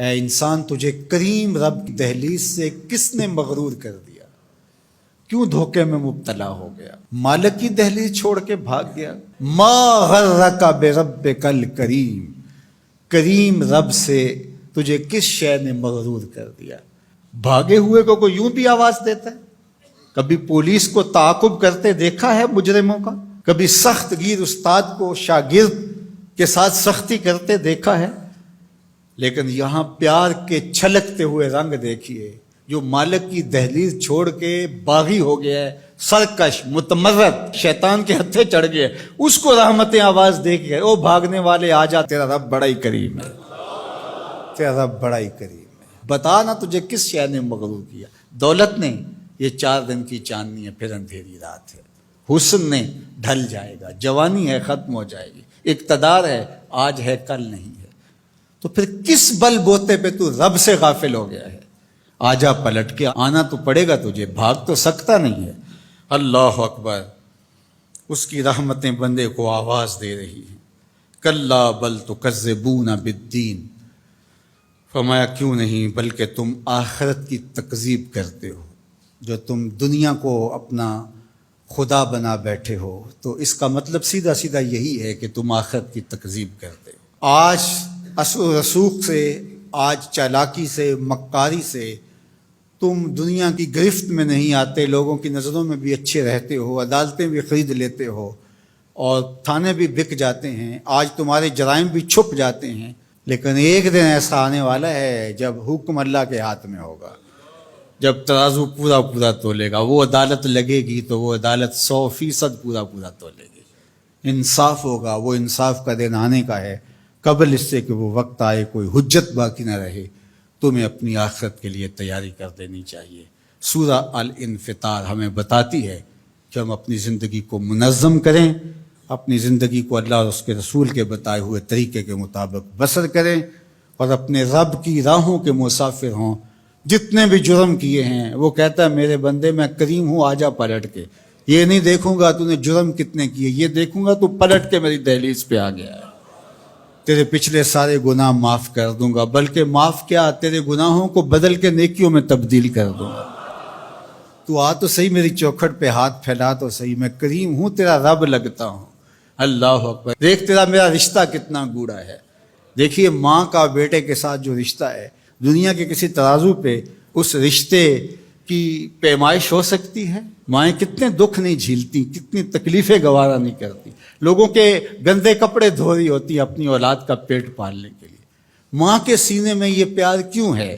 اے انسان تجھے کریم رب کی دہلیز سے کس نے مغرور کر دیا؟ کیوں دھوکے میں مبتلا ہو گیا؟ مالک کی دہلیز چھوڑ کے بھاگ گیا۔ ما غرک بربک الکریم، کریم رب سے تجھے کس شے نے مغرور کر دیا؟ بھاگے ہوئے کو کوئی یوں بھی آواز دیتا ہے؟ کبھی پولیس کو تعاقب کرتے دیکھا ہے مجرموں کا؟ کبھی سخت گیر استاد کو شاگرد کے ساتھ سختی کرتے دیکھا ہے؟ لیکن یہاں پیار کے چھلکتے ہوئے رنگ دیکھیے، جو مالک کی دہلیز چھوڑ کے باغی ہو گیا ہے، سرکش متمرد شیطان کے ہتھے چڑھ گئے، اس کو رحمتیں آواز دے کے او بھاگنے والے آ جا، تیرا رب بڑا ہی کریم ہے، تیرا رب بڑا ہی کریم ہے۔ بتا نا تجھے کس شے نے مغرور کیا؟ دولت نے؟ یہ 4 دن کی چاندنی ہے، پھر اندھیری رات ہے۔ حسن نے؟ ڈھل جائے گا۔ جوانی ہے، ختم ہو جائے گی۔ اقتدار ہے، آج ہے کل نہیں ہے۔ تو پھر کس بل بوتے پہ تو رب سے غافل ہو گیا ہے؟ آجا پلٹ کے، آنا تو پڑے گا تجھے، بھاگ تو سکتا نہیں ہے۔ اللہ اکبر، اس کی رحمتیں بندے کو آواز دے رہی ہیں۔ کلا بل تکذبون بالدین، فرمایا کیوں نہیں، بلکہ تم آخرت کی تکذیب کرتے ہو۔ جو تم دنیا کو اپنا خدا بنا بیٹھے ہو، تو اس کا مطلب سیدھا سیدھا یہی ہے کہ تم آخرت کی تکذیب کرتے ہو۔ آج اثر و رسوخ سے، آج چالاکی سے، مکاری سے تم دنیا کی گرفت میں نہیں آتے، لوگوں کی نظروں میں بھی اچھے رہتے ہو، عدالتیں بھی خرید لیتے ہو اور تھانے بھی بک جاتے ہیں، آج تمہارے جرائم بھی چھپ جاتے ہیں، لیکن ایک دن ایسا آنے والا ہے جب حکم اللہ کے ہاتھ میں ہوگا، جب ترازو پورا پورا تولے گا۔ وہ عدالت لگے گی تو وہ عدالت 100% پورا پورا تولے گی۔ انصاف ہوگا، وہ انصاف کا دن آنے کا ہے۔ قبل اس سے کہ وہ وقت آئے کوئی حجت باقی نہ رہے، تمہیں اپنی آخرت کے لیے تیاری کر دینی چاہیے۔ سورہ الانفطار ہمیں بتاتی ہے کہ ہم اپنی زندگی کو منظم کریں، اپنی زندگی کو اللہ اور اس کے رسول کے بتائے ہوئے طریقے کے مطابق بسر کریں اور اپنے رب کی راہوں کے مسافر ہوں۔ جتنے بھی جرم کیے ہیں، وہ کہتا ہے میرے بندے میں کریم ہوں، آجا پلٹ کے۔ یہ نہیں دیکھوں گا تو نے جرم کتنے کیے، یہ دیکھوں گا تو پلٹ کے میری دہلیز پہ آ گیا ہے۔ تیرے پچھلے سارے گناہ معاف کر دوں گا، بلکہ معاف کیا، تیرے گناہوں کو بدل کے نیکیوں میں تبدیل کر دوں گا۔ تو آ تو صحیح، میری چوکھٹ پہ ہاتھ پھیلا تو صحیح، میں کریم ہوں، تیرا رب لگتا ہوں۔ اللہ اکبر، دیکھ تیرا میرا رشتہ کتنا گوڑا ہے۔ دیکھیے ماں کا بیٹے کے ساتھ جو رشتہ ہے، دنیا کے کسی ترازو پہ اس رشتے کی پیمائش ہو سکتی ہے؟ مائیں کتنے دکھ نہیں جھیلتی، کتنی تکلیفیں گوارا نہیں کرتی، لوگوں کے گندے کپڑے دھو رہی ہوتی اپنی اولاد کا پیٹ پالنے کے لیے۔ ماں کے سینے میں یہ پیار کیوں ہے؟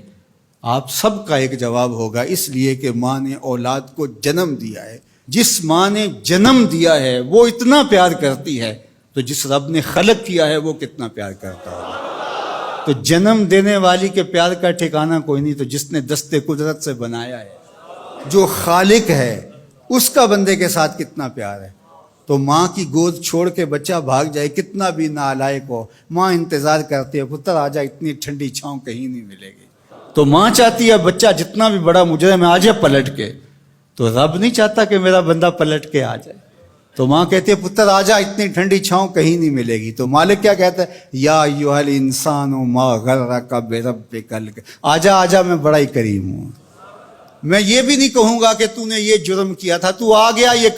آپ سب کا ایک جواب ہوگا، اس لیے کہ ماں نے اولاد کو جنم دیا ہے۔ جس ماں نے جنم دیا ہے وہ اتنا پیار کرتی ہے، تو جس رب نے خلق کیا ہے وہ کتنا پیار کرتا ہوگا۔ تو جنم دینے والی کے پیار کا ٹھکانہ کوئی نہیں، تو جس نے دستے قدرت سے بنایا ہے، جو خالق ہے، اس کا بندے کے ساتھ کتنا پیار ہے۔ تو ماں کی گود چھوڑ کے بچہ بھاگ جائے، کتنا بھی نالائق ہو، ماں انتظار کرتی ہے، پتر آ جا، اتنی ٹھنڈی چھاؤں کہیں نہیں ملے گی۔ تو ماں چاہتی ہے بچہ جتنا بھی بڑا مجرم ہے آ جائے پلٹ کے، تو رب نہیں چاہتا کہ میرا بندہ پلٹ کے آ جائے۔ تو ماں کہتی ہے پتر آ جا، اتنی ٹھنڈی چھاؤں کہیں نہیں ملے گی۔ تو مالک کیا کہتا ہے، یا ایھا الانسان ما غرک بربک آ جا آ جا، میں بڑا ہی کریم ہوں۔ میں یہ بھی نہیں کہوں گا کہ تو نے یہ جرم کیا تھا، تو آ گیا، یہ